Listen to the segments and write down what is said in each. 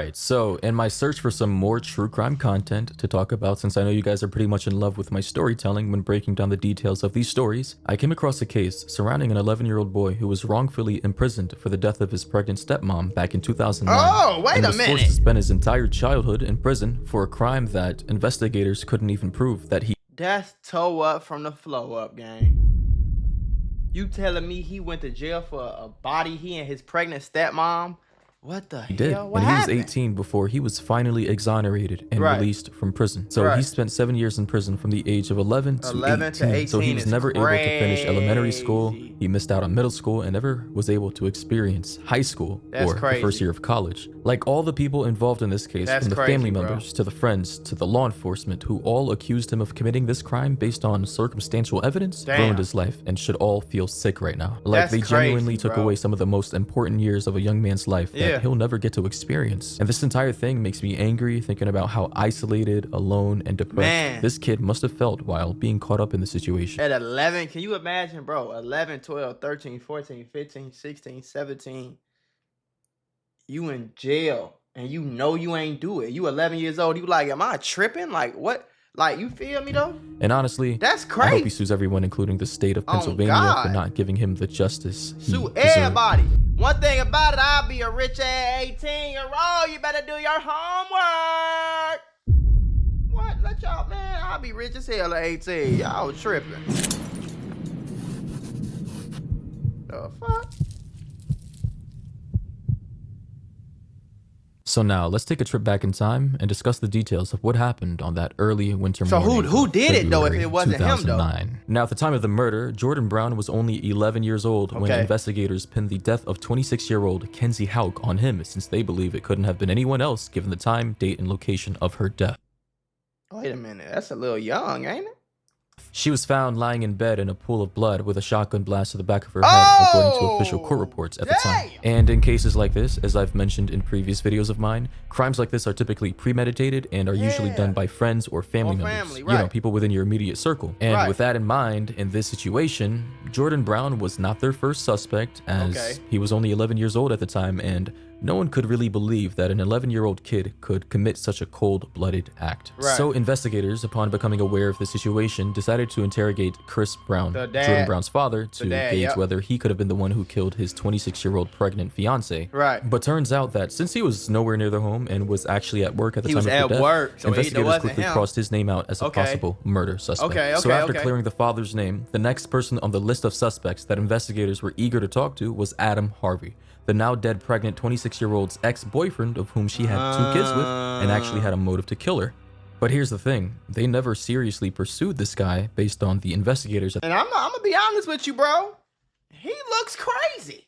Right, so in my search for some more true crime content to talk about, since I know you guys are pretty much in love with my storytelling when breaking down the details of these stories, I came across a case surrounding an 11-year-old boy who was wrongfully imprisoned for the death of his pregnant stepmom back in 2009. Oh, wait and a was minute. forced to spend his entire childhood in prison for a crime that investigators couldn't even prove that he That's toe up from the flow up, gang. You telling me he went to jail for a body he and his pregnant stepmom? What the did. hell? What and he happened? was 18 before he was finally exonerated and Right. released from prison. So he spent 7 years in prison from the age of 11 to 18. So he was never able to finish elementary school. He missed out on middle school and never was able to experience high school or the first year of college. Like all the people involved in this case, from the family members to the friends to the law enforcement, who all accused him of committing this crime based on circumstantial evidence, ruined his life and should all feel sick right now. Like they genuinely took away some of the most important years of a young man's life that he'll never get to experience. And this entire thing makes me angry thinking about how isolated, alone, and depressed this kid must have felt while being caught up in the situation. At 11, can you imagine, bro? 11, 12, 13, 14, 15, 16, 17. You in jail and you know you ain't do it. You 11 years old. You like, am I tripping? Like, what? Like, you feel me, though? And honestly, that's crazy. I hope he sues everyone, including the state of Pennsylvania, for not giving him the justice he Sue deserved. everybody. One thing about it, I'll be a rich-ass 18-year-old. You better do your homework. What? Let y'all, man, I'll be rich as hell at 18. Y'all tripping. The fuck? So now, let's take a trip back in time and discuss the details of what happened on that early winter morning. So who did it, though, if it wasn't him, though? Now, at the time of the murder, Jordan Brown was only 11 years old when investigators pinned the death of 26-year-old Kenzie Hauk on him, since they believe it couldn't have been anyone else given the time, date, and location of her death. Wait a minute, that's a little young, ain't it? She was found lying in bed in a pool of blood with a shotgun blast to the back of her head, according to official court reports at the time. And in cases like this, as I've mentioned in previous videos of mine, crimes like this are typically premeditated and are usually done by friends or family members. You know, people within your immediate circle. And with that in mind, in this situation, Jordan Brown was not their first suspect, as he was only 11 years old at the time, and no one could really believe that an 11-year-old kid could commit such a cold-blooded act. So investigators, upon becoming aware of the situation, decided to interrogate Chris Brown, Jordan Brown's father, to gauge whether he could have been the one who killed his 26-year-old pregnant fiance. But turns out that since he was nowhere near their home and was actually at work at the time of the death, investigators quickly crossed his name out as a possible murder suspect. So after clearing the father's name, the next person on the list of suspects that investigators were eager to talk to was Adam Harvey, the now dead pregnant 26-year-old's ex-boyfriend, of whom she had 2 kids with and actually had a motive to kill her. But here's the thing, they never seriously pursued this guy based on the investigators. And I'm gonna be honest with you, bro. He looks crazy.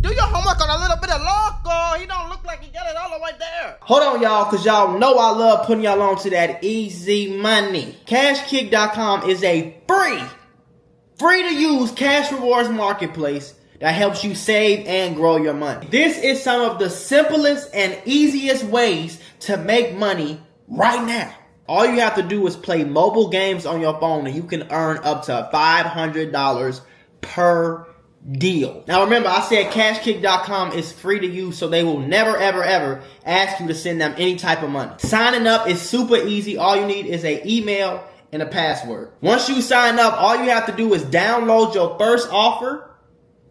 Do your homework on a little bit of local. He don't look like he got it all the way there. Hold on, y'all, because y'all know I love putting y'all on to that easy money. Cashkick.com is a free to use cash rewards marketplace that helps you save and grow your money. This is some of the simplest and easiest ways to make money right now. All you have to do is play mobile games on your phone and you can earn up to $500 per deal. Now remember, I said cashkick.com is free to use, so they will never ever ask you to send them any type of money. Signing up is super easy. All you need is an email and a password. Once you sign up, all you have to do is download your first offer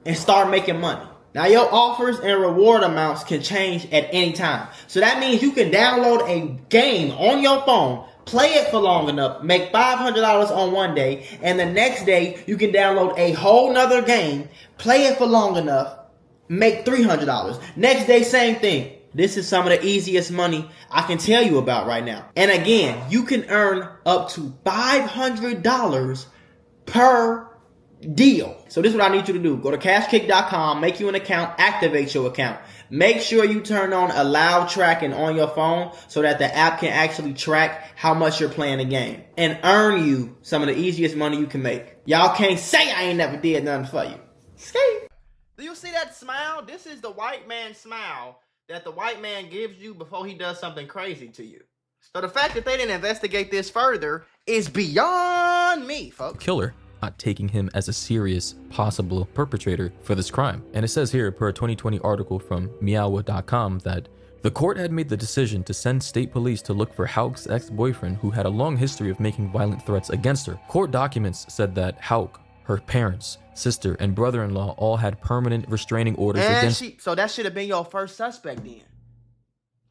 and start making money. Now your offers and reward amounts can change at any time. So that means you can download a game on your phone, play it for long enough, make $500 on one day, and the next day you can download a whole nother game, play it for long enough, make $300. Next day, same thing. This is some of the easiest money I can tell you about right now. And again, you can earn up to $500 per deal. So this is what I need you to do. Go to cashkick.com, make you an account, activate your account. Make sure you turn on allow tracking on your phone so that the app can actually track how much you're playing the game and earn you some of the easiest money you can make. Y'all can't say I ain't never did nothing for you. Skate. Do you see that smile? This is the white man smile that the white man gives you before he does something crazy to you. So the fact that they didn't investigate this further is beyond me, folks. Killer, not taking him as a serious possible perpetrator for this crime. And it says here, per a 2020 article from Meowa.com, that The court had made the decision to send state police to look for Hauk's ex-boyfriend, who had a long history of making violent threats against her. Court documents said that Hauk, her parents, sister, and brother-in-law all had permanent restraining orders against her. So that should have been your first suspect then.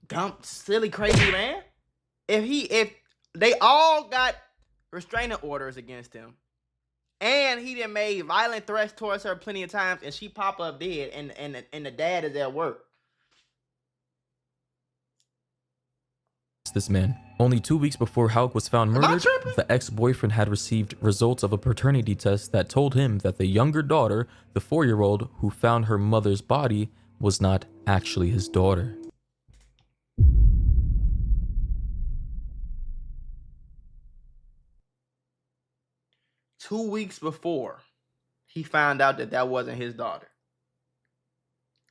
Dumb, silly, crazy man. If they all got restraining orders against him, and he done made violent threats towards her plenty of times, and she pop up dead, and the dad is at work. This man. Only 2 weeks before Hauk was found murdered, the ex-boyfriend had received results of a paternity test that told him that the younger daughter, the 4-year-old who found her mother's body, was not actually his daughter. Two weeks before, he found out that that wasn't his daughter.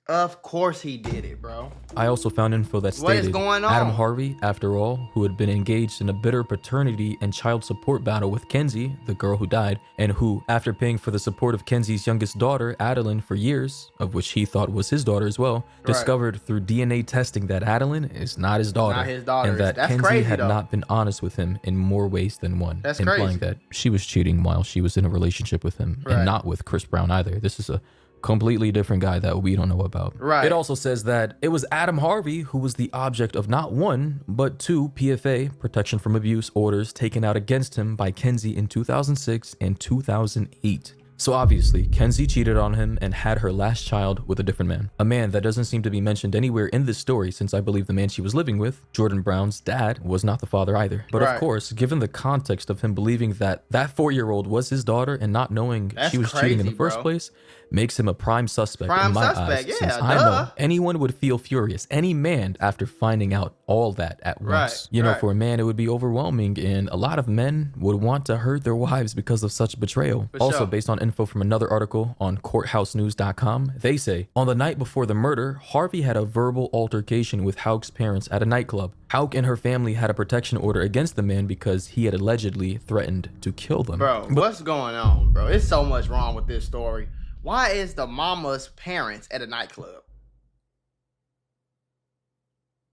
Of course he did it, bro. I also found info that stated what is going on? Adam Harvey, after all, who had been engaged in a bitter paternity and child support battle with Kenzie, the girl who died, and who, after paying for the support of Kenzie's youngest daughter, Adeline, for years, of which he thought was his daughter as well, discovered through DNA testing that Adeline is not his daughter, and that Kenzie had not been honest with him in more ways than one, implying that she was cheating while she was in a relationship with him, and not with Chris Brown either. This is a completely different guy that we don't know about. It also says that it was Adam Harvey who was the object of not one, but 2 PFA, protection from abuse, orders taken out against him by Kenzie in 2006 and 2008. So obviously, Kenzie cheated on him and had her last child with a different man. A man that doesn't seem to be mentioned anywhere in this story, since I believe the man she was living with, Jordan Brown's dad, was not the father either. But of course, given the context of him believing that that 4-year-old was his daughter and not knowing she was cheating in the first place, makes him a prime suspect in my eyes, since I know anyone would feel furious, any man, after finding out all that at once. You know, for a man, it would be overwhelming, and a lot of men would want to hurt their wives because of such betrayal. Also, based on info from another article on courthousenews.com, they say, on the night before the murder, Harvey had a verbal altercation with Hauk's parents at a nightclub. Hauk and her family had a protection order against the man because he had allegedly threatened to kill them. Bro, what's going on, bro? It's so much wrong with this story. Why is the mama's parents at a nightclub?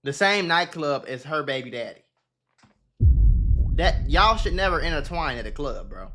The same nightclub as her baby daddy. That y'all should never intertwine at a club, bro.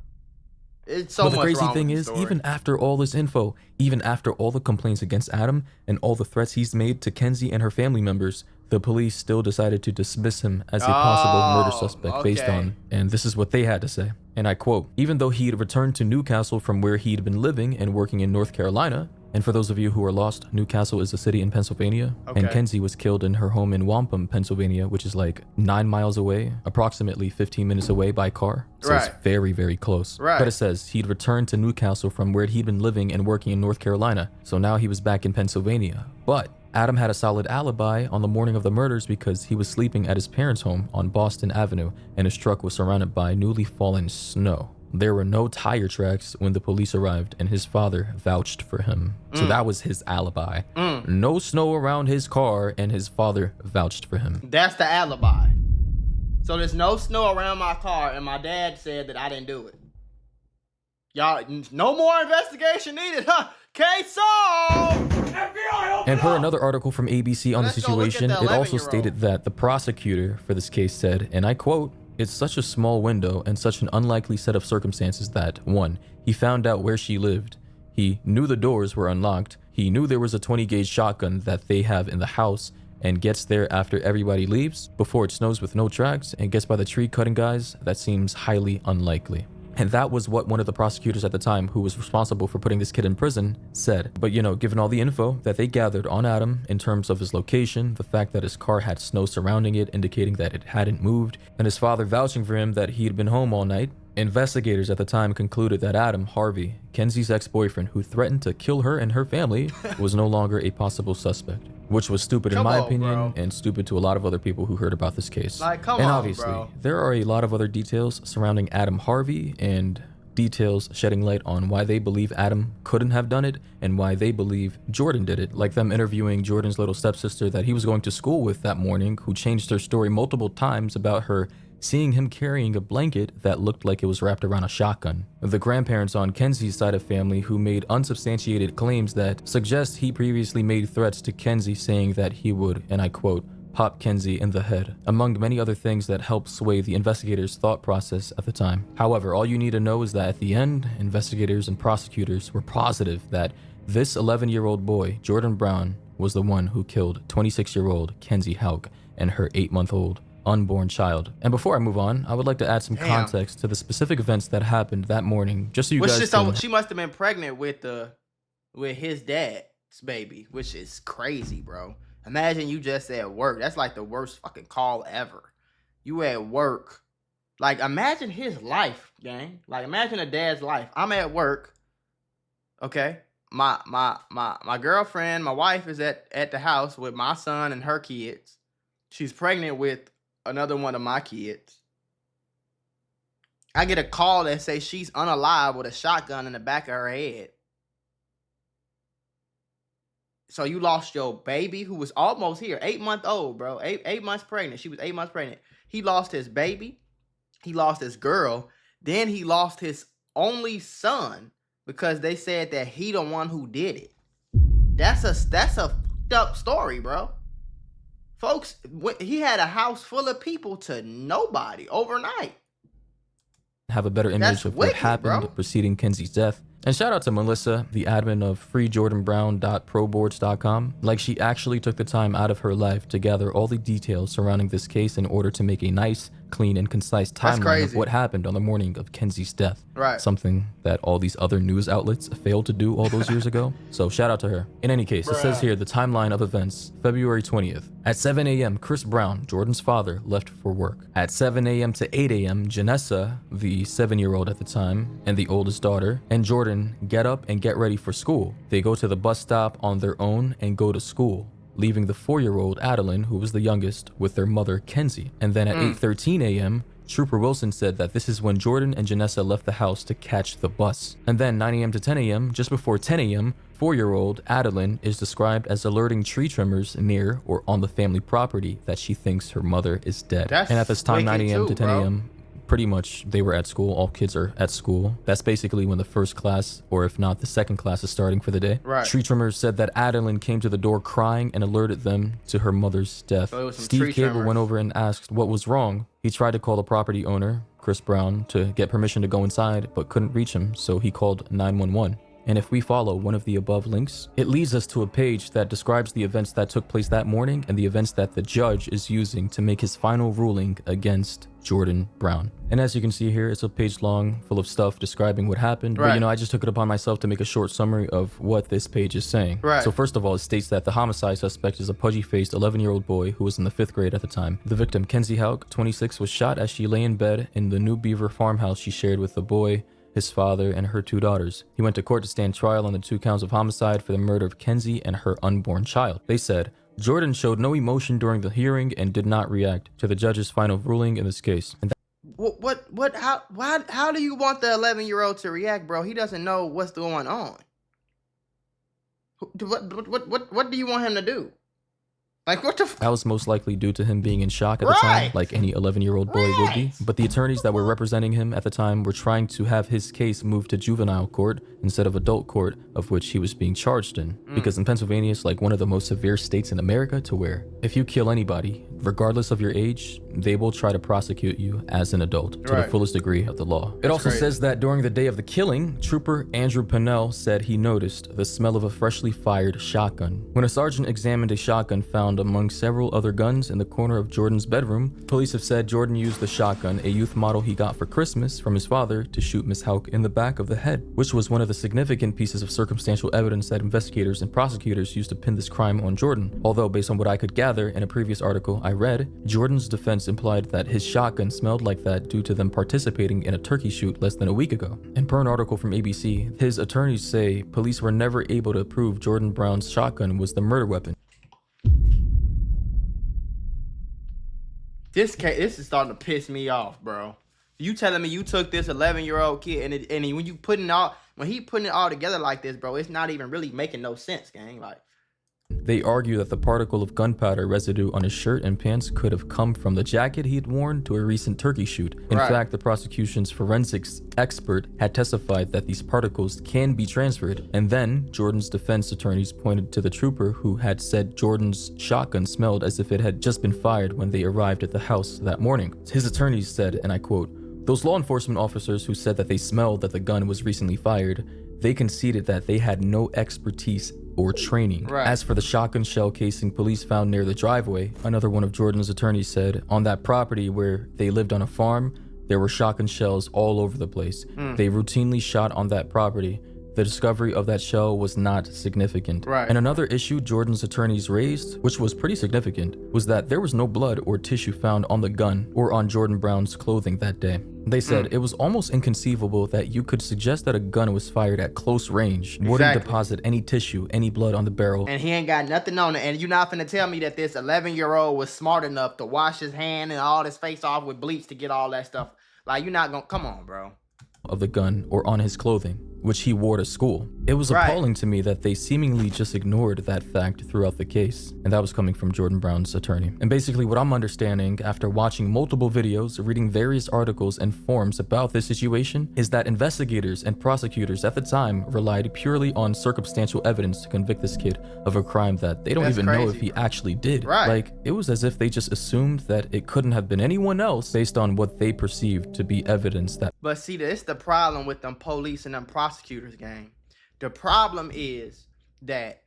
It's so much wrong. But the crazy thing is, even after all this info, even after all the complaints against Adam and all the threats he's made to Kenzie and her family members, the police still decided to dismiss him as a possible murder suspect based on, and this is what they had to say, and I quote, even though he'd returned to Newcastle from where he'd been living and working in North Carolina, and for those of you who are lost, Newcastle is a city in Pennsylvania, and Kenzie was killed in her home in Wampum, Pennsylvania, which is like 9 miles away, approximately 15 minutes away by car, so it's very, very close. But it says he'd returned to Newcastle from where he'd been living and working in North Carolina, so now he was back in Pennsylvania. But Adam had a solid alibi on the morning of the murders because he was sleeping at his parents' home on Boston Avenue, and his truck was surrounded by newly fallen snow. There were no tire tracks when the police arrived, and his father vouched for him. So that was his alibi. No snow around his car, and his father vouched for him. That's the alibi. So there's no snow around my car, and my dad said that I didn't do it. Y'all, no more investigation needed, huh? Case solved! And per another article from ABC on the situation, it also stated that the prosecutor for this case said, and I quote, "It's such a small window and such an unlikely set of circumstances that, 1, he found out where she lived. He knew the doors were unlocked. He knew there was a 20-gauge shotgun that they have in the house and gets there after everybody leaves, before it snows with no tracks, and gets by the tree cutting guys. That seems highly unlikely." And that was what one of the prosecutors at the time, who was responsible for putting this kid in prison, said. But you know, given all the info that they gathered on Adam in terms of his location, the fact that his car had snow surrounding it, indicating that it hadn't moved, and his father vouching for him that he had been home all night, investigators at the time concluded that Adam Harvey, Kenzie's ex-boyfriend who threatened to kill her and her family, was no longer a possible suspect. Which was stupid in my opinion, and stupid to a lot of other people who heard about this case. And obviously, there are a lot of other details surrounding Adam Harvey, and details shedding light on why they believe Adam couldn't have done it and why they believe Jordan did it, like them interviewing Jordan's little stepsister that he was going to school with that morning, who changed her story multiple times about her seeing him carrying a blanket that looked like it was wrapped around a shotgun. The grandparents on Kenzie's side of family who made unsubstantiated claims that suggest he previously made threats to Kenzie saying that he would, and I quote, pop Kenzie in the head, among many other things that helped sway the investigators' thought process at the time. However, all you need to know is that at the end, investigators and prosecutors were positive that this 11-year-old boy, Jordan Brown, was the one who killed 26-year-old Kenzie Hauk and her 8-month-old unborn child. And before I move on, I would like to add some context to the specific events that happened that morning, just so you guys can... She must have been pregnant with his dad's baby, which is crazy, bro. Imagine you just at work. That's like the worst fucking call ever. You at work. Like, imagine his life, gang. Like, imagine a dad's life. I'm at work. Okay. My girlfriend, my wife is at the house with my son and her kids. She's pregnant with another one of my kids. I get a call that says she's unalive with a shotgun in the back of her head. So you lost your baby who was almost here, 8-month-old, bro. Eight months pregnant. She was 8 months pregnant. He lost his baby. He lost his girl. Then he lost his only son because they said that he the one who did it. That's a fucked up story, bro. Folks, he had a house full of people to nobody overnight. Have a better image of what happened preceding Kenzie's death. And shout out to Melissa, the admin of freejordanbrown.proboards.com. Like, she actually took the time out of her life to gather all the details surrounding this case in order to make a nice, clean, and concise timeline of what happened on the morning of Kenzie's death. Right. Something that all these other news outlets failed to do all those years ago. So shout out to her. In any case, it says here the timeline of events, February 20th. At 7 a.m., Chris Brown, Jordan's father, left for work. At 7 a.m. to 8 a.m., Janessa, the 7-year-old at the time, and the oldest daughter, and Jordan get up and get ready for school. They go to the bus stop on their own and go to school, leaving the 4-year-old Adeline, who was the youngest, with their mother Kenzie. And then at 8:13 a.m., Trooper Wilson said that this is when Jordan and Janessa left the house to catch the bus. And then 9 a.m. to 10 a.m., just before 10 a.m., 4-year-old Adeline is described as alerting tree trimmers near or on the family property that she thinks her mother is dead. And at this time, 9 a.m. to 10 a.m., pretty much they were at school. All kids are at school. That's basically when the first class, or if not the second class, is starting for the day. Right. Tree trimmers said that Adeline came to the door crying and alerted them to her mother's death. So Steve Cable went over and asked what was wrong. He tried to call the property owner, Chris Brown, to get permission to go inside, but couldn't reach him, so he called 911. And if we follow one of the above links, it leads us to a page that describes the events that took place that morning and the events that the judge is using to make his final ruling against Jordan Brown. And as you can see here, it's a page long, full of stuff describing what happened. But, I just took it upon myself to make a short summary of what this page is saying. So first of all, it states that the homicide suspect is a pudgy-faced 11-year-old boy who was in the 5th grade at the time. The victim, Kenzie Hauk, 26, was shot as she lay in bed in the New Beaver farmhouse she shared with the boy, his father, and her 2 daughters. He went to court to stand trial on the 2 counts of homicide for the murder of Kenzie and her unborn child. They said, Jordan showed no emotion during the hearing and did not react to the judge's final ruling in this case. And how do you want the 11-year-old to react, bro? He doesn't know what's going on. What do you want him to do? Like, what the That was most likely due to him being in shock at the time, like any 11-year-old boy would be. But the attorneys that were representing him at the time were trying to have his case moved to juvenile court instead of adult court, of which he was being charged in. Because in Pennsylvania, it's like one of the most severe states in America to where if you kill anybody, regardless of your age, they will try to prosecute you as an adult to the fullest degree of the law. It also says that during the day of the killing, Trooper Andrew Pennell said he noticed the smell of a freshly fired shotgun. When a sergeant examined a shotgun found among several other guns in the corner of Jordan's bedroom, police have said Jordan used the shotgun, a youth model he got for Christmas from his father, to shoot Miss Hauk in the back of the head, which was one of the significant pieces of circumstantial evidence that investigators and prosecutors used to pin this crime on Jordan. Although, based on what I could gather in a previous article I read, Jordan's defense implied that his shotgun smelled like that due to them participating in a turkey shoot less than a week ago. And per an article from ABC, his attorneys say police were never able to prove Jordan Brown's shotgun was the murder weapon. This is starting to piss me off, bro. You telling me you took this 11-year-old kid and when he putting it all together like this, bro, it's not even really making no sense, gang. Like, They argue that the particle of gunpowder residue on his shirt and pants could have come from the jacket he had worn to a recent turkey shoot. In fact, the prosecution's forensics expert had testified that these particles can be transferred. And then Jordan's defense attorneys pointed to the trooper who had said Jordan's shotgun smelled as if it had just been fired when they arrived at the house that morning. His attorneys said, and I quote, "Those law enforcement officers who said that they smelled that the gun was recently fired, they conceded that they had no expertise or training." As for the shotgun shell casing police found near the driveway, another one of Jordan's attorneys said, on that property where they lived on a farm, there were shotgun shells all over the place. They routinely shot on that property. The discovery of that shell was not significant. And another issue Jordan's attorneys raised, which was pretty significant, was that there was no blood or tissue found on the gun or on Jordan Brown's clothing that day. They said it was almost inconceivable that you could suggest that a gun was fired at close range, wouldn't deposit any tissue, any blood on the barrel. And he ain't got nothing on it. And you're not finna tell me that this 11-year-old was smart enough to wash his hand and all his face off with bleach to get all that stuff. Like, you're not gonna, come on, bro. Of the gun or on his clothing, which he wore to school. It was appalling to me that they seemingly just ignored that fact throughout the case, and that was coming from Jordan Brown's attorney. And basically what I'm understanding after watching multiple videos, reading various articles and forums about this situation, is that investigators and prosecutors at the time relied purely on circumstantial evidence to convict this kid of a crime that they don't even know if he actually did. Like, it was as if they just assumed that it couldn't have been anyone else based on what they perceived to be evidence that. But see, this the problem with them police and them prosecutors, gang. The problem is that,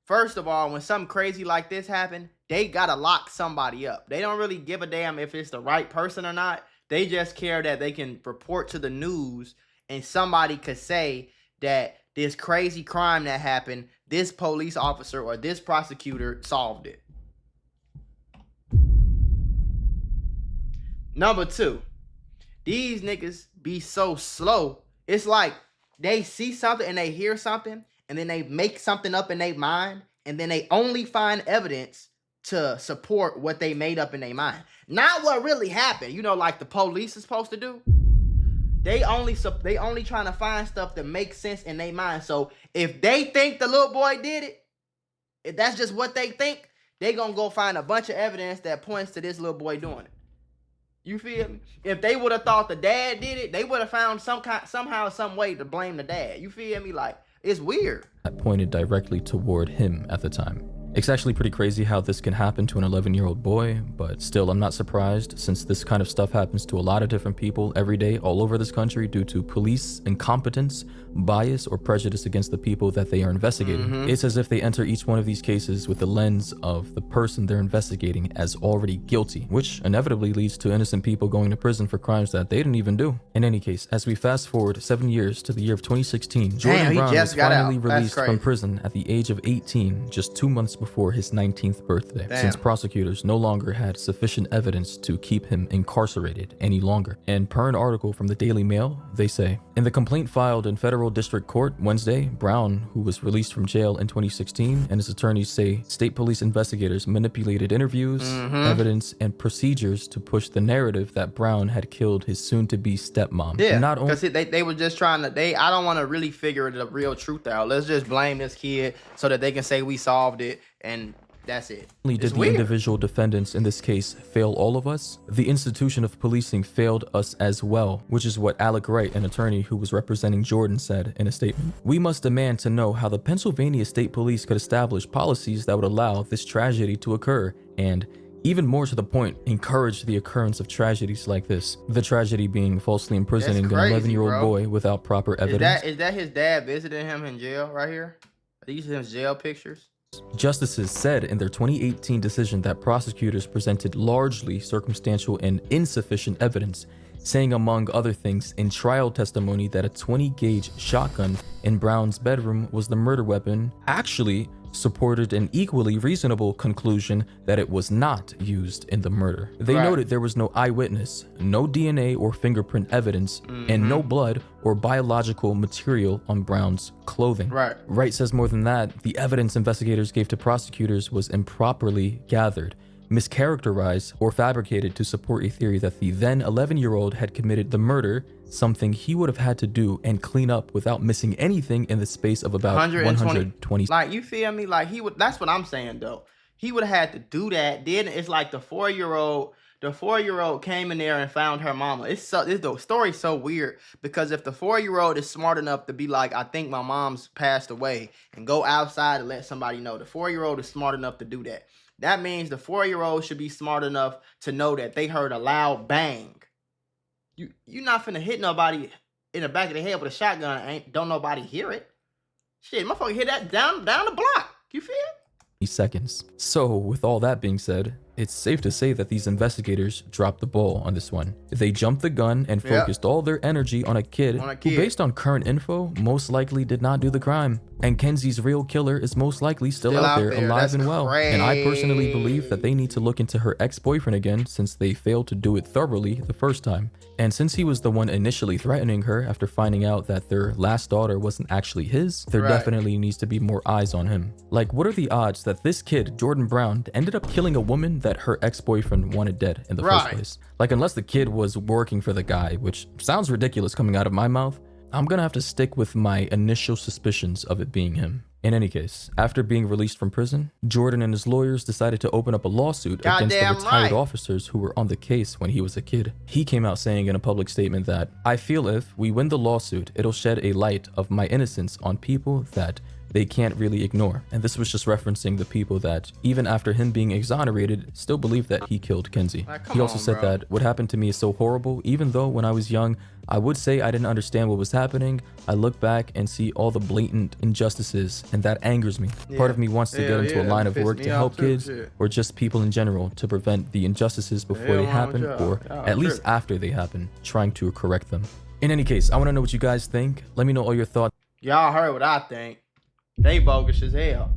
first of all, when something crazy like this happen, they gotta lock somebody up. They don't really give a damn if it's the right person or not. They just care that they can report to the news and somebody could say that this crazy crime that happened, this police officer or this prosecutor solved it. Number two, these niggas be so slow. It's like they see something and they hear something and then they make something up in their mind and then they only find evidence to support what they made up in their mind. Not what really happened. You know, like the police is supposed to do. They only trying to find stuff that makes sense in their mind. So if they think the little boy did it, if that's just what they think, they gonna go find a bunch of evidence that points to this little boy doing it. You feel me? If they would have thought the dad did it, they would have found somehow, some way to blame the dad. You feel me? Like, it's weird. That pointed directly toward him at the time. It's actually pretty crazy how this can happen to an 11-year-old boy, but still, I'm not surprised since this kind of stuff happens to a lot of different people every day all over this country due to police incompetence, bias, or prejudice against the people that they are investigating. It's as if they enter each one of these cases with the lens of the person they're investigating as already guilty, which inevitably leads to innocent people going to prison for crimes that they didn't even do. In any case, as we fast forward 7 years to the year of 2016, Jordan Brown was finally released from prison at the age of 18, just 2 months before his 19th birthday, since prosecutors no longer had sufficient evidence to keep him incarcerated any longer. And per an article from the Daily Mail, they say, in the complaint filed in federal district court Wednesday, Brown, who was released from jail in 2016, and his attorneys say state police investigators manipulated interviews, evidence, and procedures to push the narrative that Brown had killed his soon-to-be stepmom. Yeah, because they were just trying to, I don't want to really figure the real truth out. Let's just blame this kid so that they can say we solved it, and that's it. Only did the individual defendants in this case fail all of us, the institution of policing failed us as well, which is what Alec Wright, an attorney who was representing Jordan, said in a statement. We must demand to know how the Pennsylvania State Police could establish policies that would allow this tragedy to occur and, even more to the point, encourage the occurrence of tragedies like this. The tragedy being falsely imprisoning an 11-year-old boy without proper evidence. Is that his dad visiting him in jail right here? Are these his jail pictures? Justices said in their 2018 decision that prosecutors presented largely circumstantial and insufficient evidence, saying among other things in trial testimony that a 20-gauge shotgun in Brown's bedroom was the murder weapon actually supported an equally reasonable conclusion that it was not used in the murder. They noted there was no eyewitness, no DNA or fingerprint evidence, and no blood or biological material on Brown's clothing. Wright says more than that, the evidence investigators gave to prosecutors was improperly gathered, mischaracterized, or fabricated to support a theory that the then 11-year-old had committed the murder, something he would have had to do and clean up without missing anything in the space of about 120. Like, you feel me? Like, he would, that's what I'm saying though. He would have had to do that. Then it's like the 4-year-old came in there and found her mama. The story's so weird because if the 4-year-old is smart enough to be like, I think my mom's passed away, and go outside and let somebody know, the 4-year-old is smart enough to do that. That means the 4-year-old should be smart enough to know that they heard a loud bang. You're not finna hit nobody in the back of the head with a shotgun and don't nobody hear it. Shit, motherfucker hear that down the block. You feel? Seconds. So with all that being said, it's safe to say that these investigators dropped the ball on this one. They jumped the gun and focused all their energy on a kid who, based on current info, most likely did not do the crime. And Kenzie's real killer is most likely still out there alive and well. And I personally believe that they need to look into her ex-boyfriend again, since they failed to do it thoroughly the first time. And since he was the one initially threatening her after finding out that their last daughter wasn't actually his, there definitely needs to be more eyes on him. Like, what are the odds that this kid, Jordan Brown, ended up killing a woman that her ex-boyfriend wanted dead in the first place? Like, unless the kid was working for the guy, which sounds ridiculous coming out of my mouth, I'm gonna have to stick with my initial suspicions of it being him. In any case, after being released from prison, Jordan and his lawyers decided to open up a lawsuit against the retired officers who were on the case when he was a kid. He came out saying in a public statement that, I feel if we win the lawsuit, it'll shed a light of my innocence on people that they can't really ignore. And this was just referencing the people that, even after him being exonerated, still believe that he killed Kenzie. He also said that what happened to me is so horrible, even though when I was young, I would say I didn't understand what was happening. I look back and see all the blatant injustices, and that angers me. Part of me wants to get into a line of work to help kids, or just people in general, to prevent the injustices before they happen, or at least after they happen, trying to correct them. In any case, I want to know what you guys think. Let me know all your thoughts. Y'all heard what I think. They bogus as hell.